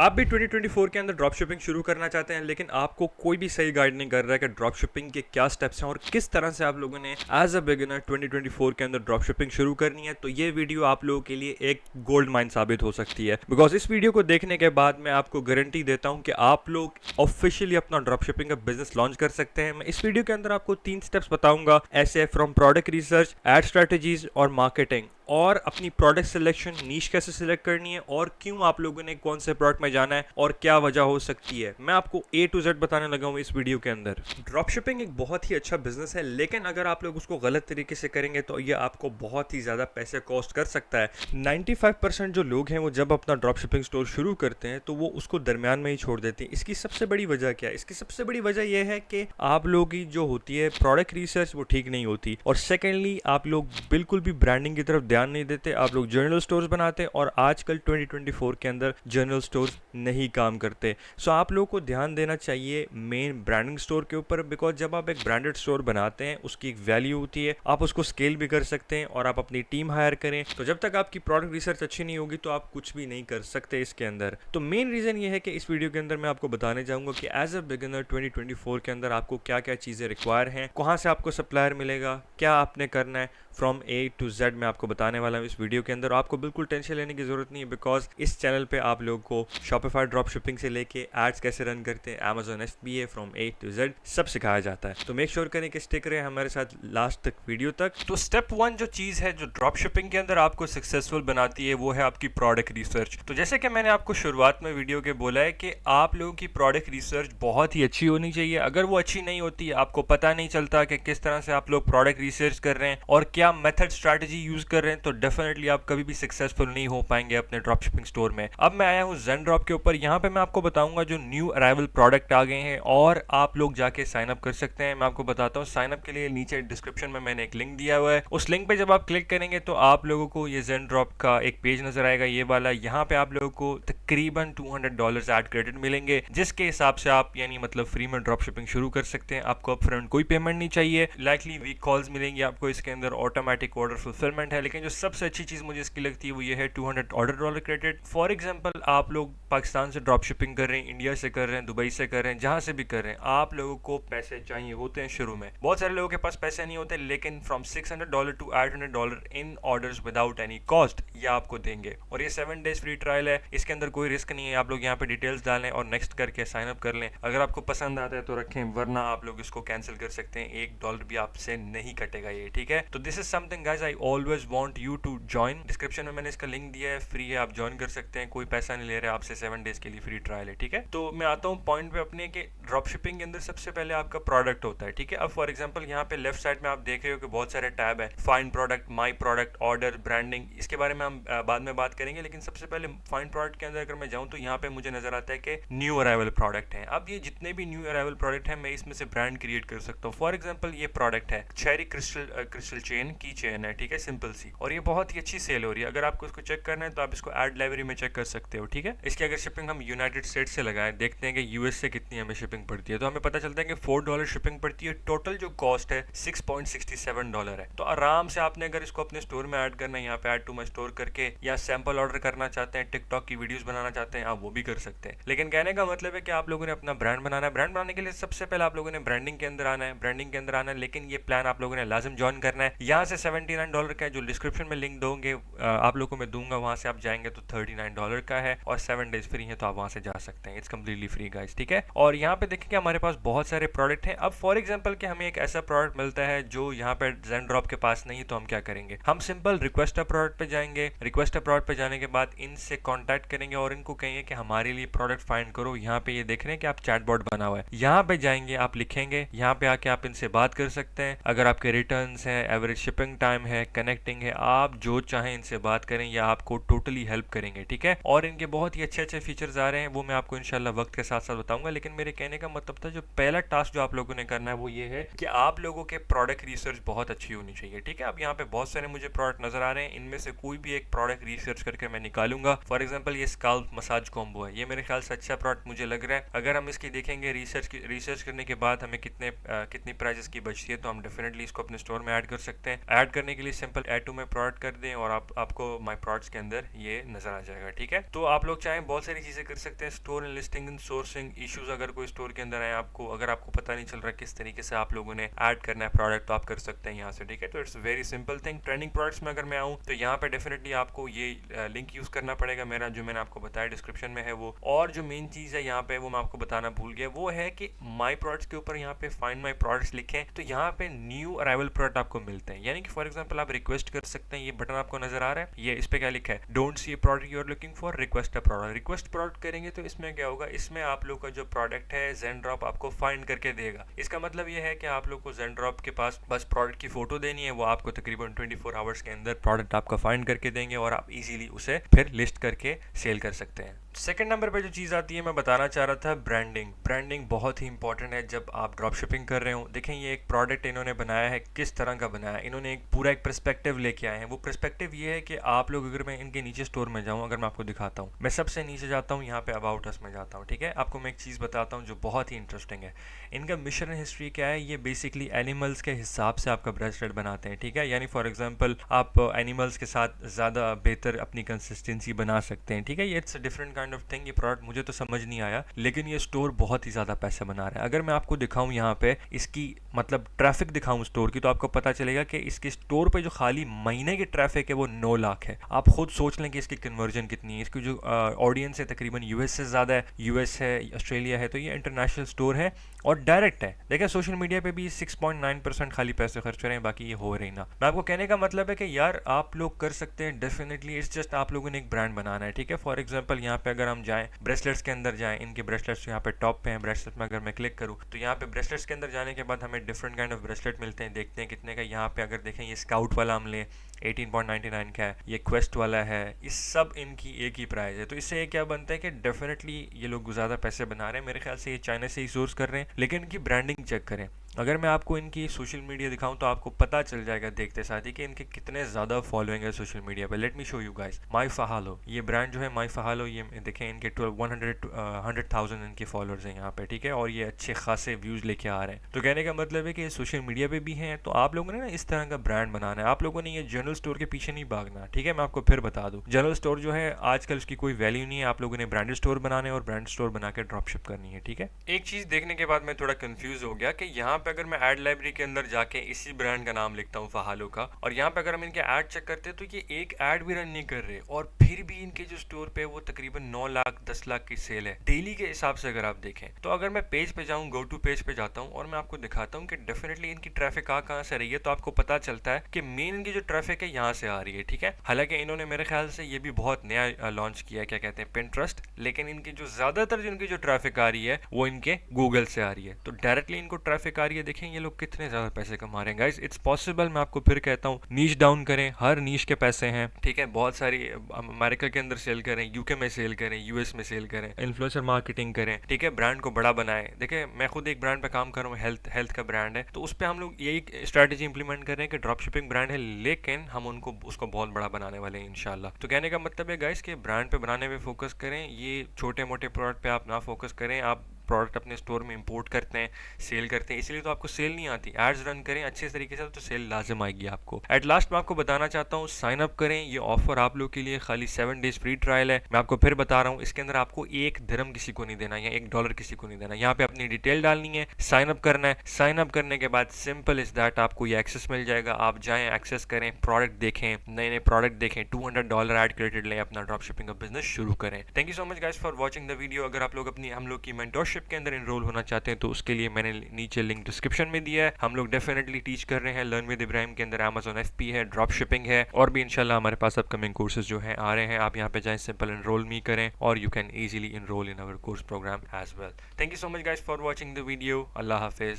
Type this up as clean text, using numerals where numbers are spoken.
आप भी 2024 के अंदर ड्रॉप शिपिंग शुरू करना चाहते हैं, लेकिन आपको कोई भी सही गाइड नहीं कर रहा है कि ड्रॉप शिपिंग के क्या स्टेप्स हैं और किस तरह से आप लोगों ने एज अ बिगिनर 2024 के अंदर ड्रॉप शिपिंग शुरू करनी है। तो ये वीडियो आप लोगों के लिए एक गोल्ड माइन साबित हो सकती है, बिकॉज इस वीडियो को देखने के बाद मैं आपको गारंटी देता हूं कि आप लोग ऑफिशियली अपना ड्रॉप शिपिंग का बिजनेस लॉन्च कर सकते हैं। मैं इस वीडियो के अंदर आपको 3 स्टेप्स बताऊंगा, ऐसे from product research, ad strategies और मार्केटिंग, और अपनी प्रोडक्ट सिलेक्शन, नीश कैसे सिलेक्ट करनी है और क्यों आप लोगों ने कौन से प्रोडक्ट में जाना है और क्या वजह हो सकती है। मैं आपको A to Z बताने लगा हूँ इस वीडियो के अंदर। ड्रॉप शिपिंग एक बहुत ही अच्छा बिजनेस है, लेकिन अगर आप लोग उसको गलत तरीके से करेंगे तो ये आपको बहुत ही ज़्यादा पैसे कॉस्ट कर सकता है। 95% जो लोग हैं वो जब अपना ड्रॉप शिपिंग स्टोर शुरू करते हैं तो वो उसको दरमियान में ही छोड़ देते हैं। इसकी सबसे बड़ी वजह क्या है? इसकी सबसे बड़ी वजह यह है कि आप लोगों की जो होती है प्रोडक्ट रिसर्च वो ठीक नहीं होती, और सेकेंडली आप लोग बिल्कुल भी ब्रांडिंग की तरफ ध्यान नहीं देते। आप लोग जनरल स्टोर्स बनाते हैं और आजकल 2024 के अंदर जनरल स्टोर्स नहीं काम करते। सो आप लोगों को ध्यान देना चाहिए मेन ब्रांडिंग स्टोर के ऊपर, बिकॉज जब आप एक ब्रांडेड स्टोर बनाते हैं उसकी एक वैल्यू होती है, आप उसको स्केल भी कर सकते हैं और आप अपनी टीम हायर करें। तो जब तक आपकी प्रोडक्ट रिसर्च अच्छी नहीं होगी तो आप कुछ भी नहीं कर सकते इसके अंदर। तो मेन रीजन ये है कि इस वीडियो के अंदर मैं आपको बताने जाऊंगा कि एज अ बिगिनर 2024 के अंदर आपको क्या क्या चीज़ें रिक्वायर हैं, कहाँ से आपको सप्लायर मिलेगा, क्या आपने करना है, फ्रॉम A to Z मैं आपको बताने वाला हूँ इस वीडियो के अंदर। आपको बिल्कुल टेंशन लेने की जरूरत नहीं है, बिकॉज इस चैनल पे आप लोगों को शॉपिफाई ड्रॉप शिपिंग से लेके एड्स कैसे रन करते हैं, Amazon FBA from A to Z सब सिखाया जाता है। तो मेक श्योर करें कि स्टिक रहे हमारे साथ लास्ट तक वीडियो तक। तो स्टेप 1 जो चीज़ है जो ड्रॉप शिपिंग के अंदर आपको सक्सेसफुल बनाती है वो है आपकी प्रोडक्ट रिसर्च। तो जैसे कि मैंने आपको शुरुआत में वीडियो के बोला है कि आप लोगों की प्रोडक्ट रिसर्च बहुत ही अच्छी होनी चाहिए। अगर वो अच्छी नहीं होती, आपको पता नहीं चलता कि किस तरह से आप लोग प्रोडक्ट रिसर्च कर रहे हैं और क्या मेथड स्ट्रैटेजी यूज कर रहे हैं, तो डेफिनेटली आप कभी भी सक्सेसफुल नहीं हो पाएंगे अपने ड्रॉप शिपिंग स्टोर में। अब मैं आया हूं ज़ेनड्रॉप के ऊपर। यहाँ पे मैं आपको बताऊंगा जो न्यू अराइवल प्रोडक्ट आ गए हैं और आप लोग जाके साइन अप कर सकते हैं। मैं आपको बताता हूँ साइन अप के लिए नीचे डिस्क्रिप्शन में मैंने एक लिंक दिया हुआ है। उस लिंक पे जब आप क्लिक करेंगे तो आप लोगों को ये ज़ेनड्रॉप का एक पेज नजर आएगा, ये वाला। यहाँ पे आप लोगों को तकरीबन $200 एड क्रेडिट मिलेंगे, जिसके हिसाब से आप यानी मतलब फ्री में ड्रॉप शिपिंग शुरू कर सकते हैं। आपको अपफ्रंट कोई पेमेंट नहीं चाहिए। लाइकली वीक कॉल्स मिलेंगी आपको इसके अंदर, ऑटोमेटिक ऑर्डर फुलफिलमेंट है। लेकिन जो सबसे अच्छी चीज मुझे इसकी लगती है वो ये है $200 क्रेडिट। फॉर एग्जांपल आप लोग पाकिस्तान से ड्रॉप शिपिंग कर रहे हैं, इंडिया से कर रहे हैं, दुबई से कर रहे हैं, जहां से भी कर रहे हैं, आप लोगों को पैसे चाहिए होते हैं शुरू में। बहुत सारे लोगों के पास पैसे नहीं होते, लेकिन from $600 to $800 in orders without any cost ये आपको देंगे। और ये 7 डेज फ्री ट्रायल है, इसके अंदर कोई रिस्क नहीं है। आप लोग यहाँ पे डिटेल्स डालें और नेक्स्ट करके साइन अप कर लें। अगर आपको पसंद आता है तो रखें, वरना आप लोग इसको कैंसिल कर सकते हैं। $1 भी आपसे नहीं कटेगा ये, ठीक है। तो this is something guys I always want you to join. Description में मैंने इसका लिंक दिया है, फ्री है, आप ज्वाइन कर सकते हैं, कोई पैसा नहीं ले रहे आपसे, 7 डेज के लिए फ्री ट्रायल है, ठीक है। तो मैं आता हूँ पॉइंट पे अपने कि ड्रॉप शिपिंग के अंदर सबसे पहले आपका प्रोडक्ट होता है, ठीक है। अब फॉर एग्जांपल यहाँ पे लेफ्ट साइड में आप देख रहे हो कि बहुत सारे टैब है, find product, my product, order, branding. इसके बारे में हम बाद में बात करेंगे, लेकिन सबसे पहले फाइंड प्रोडक्ट के अंदर अगर मैं जाऊँ तो यहाँ पे मुझे नजर आता है कि न्यू अराइवल प्रोडक्ट है। अब ये जितने भी न्यू अराइवल प्रोडक्ट है मैं इसमें से ब्रांड क्रिएट कर सकता हूँ। फॉर एग्जाम्पल ये प्रोडक्ट है चेरी क्रिस्टल चेन की चेन है, ठीक है, सिंपल सी, और ये बहुत ही अच्छी सेल हो रही है। अगर आपको इसको चेक करना है तो आप इसको एड लाइब्रेरी में चेक कर सकते हो, ठीक है। इसकी अगर शिपिंग हम यूनाइटेड स्टेट्स से लगाएं, देखते हैं कि यूएस से कितनी हमें शिपिंग पड़ती है, तो हमें पता चलता है कि $4 शिपिंग पड़ती है। टोटल जो कॉस्ट है $6.67 है। तो आराम से आपने अगर इसको अपने स्टोर में ऐड करना है, यहाँ पे ऐड टू माई स्टोर करके, या सैंपल ऑर्डर करना चाहते हैं, टिकटॉक की वीडियोस बनाना चाहते हैं, आप वो भी कर सकते हैं। लेकिन कहने का मतलब है कि आप लोगों ने अपना ब्रांड बनाना है। ब्रांड बनाने के लिए सबसे पहले आप लोगों ने ब्रांडिंग के अंदर आना है, ब्रांडिंग के अंदर आना है। लेकिन ये प्लान आप लोगों ने लाजम ज्वाइन करना है। यहाँ से $79 का है, जो डिस्क्रिप्शन में लिंक दोगे आप लोगों को मैं दूंगा, वहां से आप जाएंगे तो $39 का है, और 7 डेज फ्री है, तो आप वहां से जा सकते हैं। इट्स कम्प्लीटली फ्री गाइस, ठीक है। और यहाँ पे देखेंगे हमारे पास बहुत सारे प्रोडक्ट हैं। अब फॉर एग्जांपल कि हमें एक ऐसा प्रोडक्ट मिलता है जो यहाँ पे ज़ेनड्रॉप के पास नहीं है, तो हम क्या करेंगे, हम सिंपल रिक्वेस्ट अ प्रोडक्ट पे जाएंगे। रिक्वेस्ट अ प्रोडक्ट पे जाने के बाद इनसे कॉन्टैक्ट करेंगे और इनको कहेंगे कि हमारे लिए प्रोडक्ट फाइंड करो। यहाँ पे ये देख रहे हैं कि आप चैटबॉट बना हुआ है, यहाँ पे जाएंगे, आप लिखेंगे, यहाँ पे आके आप इनसे बात कर सकते हैं। अगर आपके रिटर्न है, एवरेज शिपिंग टाइम है, कनेक्टिंग है, आप जो चाहें इनसे बात करें, या आपको टोटली हेल्प करेंगे, ठीक है। और इनके बहुत ही अच्छे अच्छे फीचर्स आ रहे हैं, वो मैं आपको इंशाल्लाह वक्त के साथ साथ बताऊंगा। लेकिन मेरे कहने का मतलब था, जो पहला टास्क जो आप लोगों ने करना है वो ये है कि आप लोगों के प्रोडक्ट रिसर्च बहुत अच्छी होनी चाहिए, ठीक है। अब यहाँ पे बहुत सारे मुझे प्रोडक्ट नजर आ रहे हैं, इनमें से कोई भी एक प्रोडक्ट रिसर्च करके मैं निकालूंगा। फॉर एग्जाम्पल ये स्काल्प मसाज कॉम्बो है, ये मेरे ख्याल से अच्छा प्रोडक्ट मुझे लग रहा है। अगर हम इसकी देखेंगे रिसर्च करने के बाद हमें कितनी प्राइजेस की बचती है, तो हम डेफिनेटली इसको अपने स्टोर में ऐड कर सकते हैं। ऐड करने के लिए simple add to my product कर दें और आपको माई प्रोडक्ट्स के अंदर ये नजर आ जाएगा। ठीक है, तो आप लोग चाहें बहुत सारी चीजें कर सकते हैं। Store and listing and sourcing issues अगर कोई स्टोर के अंदर है, आपको अगर आपको पता नहीं चल रहा किस तरीके से आप लोगों ने ऐड करना है प्रोडक्ट, तो आप कर सकते हैं यहाँ से। ठीक है, तो it's very simple thing. Trending products में अगर मैं आऊँ तो यहाँ पे डेफिनेटली आपको ये लिंक यूज करना पड़ेगा मेरा, जो मैंने आपको बताया डिस्क्रिप्शन में है वो। और जो मेन चीज है यहाँ पे वो मैं आपको बताना भूल गया, वो है कि माई प्रोडक्ट्स के ऊपर यहाँ पे फाइंड माई प्रोडक्ट्स लिखें तो यहाँ पे न्यू अराइवल प्रोडक्ट आपको मिलते हैं। यानी कि फॉर एग्जांपल आप रिक्वेस्ट कर सकते हैं, ये बटन आपको नजर आ रहा है, ये इस पे क्या लिखा है, don't see product you are looking for, request a product. Request product करेंगे तो इसमें क्या होगा, इसमें आप लोग का जो प्रोडक्ट है ज़ेनड्रॉप आपको फाइंड करके देगा। इसका मतलब ये है कि आप लोग को ज़ेनड्रॉप के पास बस प्रोडक्ट की फोटो देनी है, वो आपको तकरीबन 24 आवर्स के अंदर प्रोडक्ट आपका फाइंड करके देंगे और आप इजीली उसे फिर लिस्ट करके सेल कर सकते हैं। सेकंड नंबर पे जो चीज़ आती है मैं बताना चाह रहा था, ब्रांडिंग। ब्रांडिंग बहुत ही इंपॉर्टेंट है जब आप ड्रॉप शिपिंग कर रहे हो। देखें ये एक प्रोडक्ट इन्होंने बनाया है, किस तरह का बनाया है, इन्होंने एक पूरा एक पर्सपेक्टिव लेके आए हैं। वो पर्सपेक्टिव ये है कि आप लोग, अगर मैं इनके नीचे स्टोर में जाऊँ, अगर मैं आपको दिखाता हूँ, मैं सबसे नीचे जाता हूँ, यहाँ पे अबाउट अस में जाता हूँ। ठीक है, आपको मैं एक चीज़ बताता हूँ जो बहुत ही इंटरेस्टिंग है। इनका मिशन हिस्ट्री क्या है, ये बेसिकली एनिमल्स के हिसाब से आपका ब्रेसलेट बनाते हैं। ठीक है, यानी फॉर एग्जाम्पल आप एनिमल्स के साथ ज़्यादा बेहतर अपनी कंसिस्टेंसी बना सकते हैं। ठीक है, ये it's different kind of thing. ये प्रोडक्ट मुझे तो समझ नहीं आया, लेकिन ये स्टोर बहुत ही ज़्यादा पैसे बना रहा है। अगर मैं आपको दिखाऊं यहाँ पे इसकी मतलब ट्रैफिक दिखाऊं स्टोर की, तो आपको पता चलेगा कि इसके स्टोर पे जो खाली महीने की ट्रैफिक है वो 9 लाख है। आप खुद सोच लें कि इसकी कन्वर्जन कितनी है। इसकी जो ऑडियंस है तकरीबन यूएस से ज़्यादा है, यूएस है, ऑस्ट्रेलिया है, तो ये इंटरनेशनल स्टोर है और डायरेक्ट है। देखिए सोशल मीडिया पे भी 6.9% खाली पैसे खर्च हो रहे हैं, बाकी ये हो रही ना। मैं आपको कहने का मतलब है कि यार आप लोग कर सकते हैं डेफिनेटली, इट्स जस्ट आप लोगों ने एक ब्रांड बनाना है। ठीक है, फॉर एग्जांपल यहाँ पे अगर हम जाएं ब्रेसलेट्स के अंदर जाएं, इनके ब्रेसलेट्स यहाँ पे टॉप पे हैं। ब्रेसलेट में अगर मैं क्लिक करूँ तो यहाँ पे ब्रेसलेट्स के अंदर जाने के बाद हमें डिफरेंट काइंड ऑफ ब्रेसलेट मिलते हैं। देखते हैं कितने का। यहाँ पे अगर देखें ये स्काउट वाला हम लें 18.99 का है, ये क्वेस्ट वाला है, इस सब इनकी एक ही प्राइस है। तो इससे ये क्या बनता है कि डेफिनेटली ये लोग ज़्यादा पैसे बना रहे हैं। मेरे ख्याल से ये चाइना से ही सोर्स कर रहे हैं, लेकिन इनकी ब्रांडिंग चेक करें। अगर मैं आपको इनकी सोशल मीडिया दिखाऊं तो आपको पता चल जाएगा देखते साथ ही कि इनके कितने ज़्यादा फॉलोइंग है सोशल मीडिया पे। Let me show you guys. My फहालो, ये ब्रांड जो है माई फहालो, ये देखें इनके 100,000 इनके फॉलोअर्स हैं यहाँ पे। ठीक है, और ये अच्छे खासे व्यूज़ लेके आ रहे हैं। तो कहने का मतलब है कि ये सोशल मीडिया पे भी हैं। तो आप लोगों ने ना इस तरह का ब्रांड बनाना है। आप लोगों ने ये जनरल स्टोर के पीछे नहीं भागना। ठीक है, मैं आपको फिर बता दूँ, जनरल स्टोर जो है आजकल उसकी कोई वैल्यू नहीं है। आप लोगों ने ब्रांडेड स्टोर बनाने हैं और ब्रांड स्टोर बना के ड्रॉप शिप करनी है। ठीक है, एक चीज़ देखने के बाद मैं थोड़ा कंफ्यूज हो गया कि यहाँ पे अगर मैं एड लाइब्रेरी के अंदर जाके इसी ब्रांड का नाम लिखता हूँ फहालो का, और यहाँ पे अगर हम इनके ऐड चेक करते हैं तो ये एक ऐड भी रन नहीं कर रहे, और फिर भी इनके जो स्टोर पे वो तकरीबन 9 लाख 10 लाख की सेल है डेली के हिसाब से। अगर आप देखें तो अगर मैं पेज पे जाऊँ, गो टू पेज पे जाता हूँ और मैं आपको दिखाता हूँ कि डेफिनेटली इनकी ट्रैफिक कहाँ से रही है, तो आपको पता चलता है कि मेन इनकी जो ट्रैफिक है यहाँ से आ रही है। ठीक है, हालांकि इन्होंने मेरे ख्याल से ये भी बहुत नया लॉन्च किया है, क्या कहते हैं, पिंटरेस्ट, लेकिन इनकी जो ज्यादातर इनकी जो ट्रैफिक आ रही है वो इनके गूगल से आ रही है। तो डायरेक्टली इनको ट्रैफिक आ रही है। देखें ये लोग कितने ज्यादा पैसे कमा रहे हैं गाइस। इट्स पॉसिबल, मैं आपको फिर कहता हूँ, नीश डाउन करें, हर नीश के पैसे हैं। ठीक है, बहुत सारी अमेरिका के अंदर सेल करें, यूके में सेल करें, यूएस में सेल करें, इन्फ्लुएंसर मार्केटिंग करें। ठीक है, ब्रांड को बड़ा बनाएं। देखिए मैं खुद एक ब्रांड पे काम कर रहा हूँ, हेल्थ का ब्रांड है, तो उस पर हम लोग यही स्ट्रैटेजी इंप्लीमेंट कर रहे हैं कि ड्रॉप शिपिंग ब्रांड है, लेकिन हम उसको बहुत बड़ा बनाने वाले हैं इंशाल्लाह। तो कहने का मतलब है गाइस कि ब्रांड पे बनाने पे फोकस करें, ये छोटे मोटे प्रोडक्ट पे आप ना फोकस करें। आप प्रोडक्ट अपने स्टोर में इंपोर्ट करते हैं, सेल करते हैं, इसलिए तो आपको सेल नहीं आती। एड्स रन करें अच्छे तरीके से तो सेल लाजम आएगी आपको। एट लास्ट मैं आपको बताना चाहता हूँ, साइन अप करें। ये ऑफर आप लोग के लिए खाली 7 डेज फ्री ट्रायल है। मैं आपको फिर बता रहा हूँ, इसके अंदर आपको $1 किसी को नहीं देना या $1 किसी को नहीं देना। यहाँ पे अपनी डिटेल डालनी है, साइन अप करना है। साइन अप करने के बाद सिंपल इज दैट आपको ये एक्सेस मिल जाएगा। आप जाएं, एक्सेस करें, प्रोडक्ट देखें, नए नए प्रोडक्ट देखें, $200 एड क्रेडिट लें, अपना ड्रॉप शिपिंग का बिजनेस शुरू करें। Thank you so much guys for watching the video. अगर आप लोग हम लोग की मेंटोरशिप के अंदर इनरोल होना चाहते हैं तो उसके लिए मैंने नीचे लिंक डिस्क्रिप्शन में दिया है। हम लोग डेफिनेटली टीच कर रहे हैं लर्न विद इब्राहिम के अंदर। Amazon FP है, ड्रॉप शिपिंग है, और भी इंशाल्लाह हमारे पास अपकमिंग कोर्सेज जो हैं आ रहे हैं। आप यहाँ पे जाएं, सिंपल एनरोल मी करें और you can easily enrol in our course programme as well. Thank you so much guys for watching the video. अल्लाह हाफिज।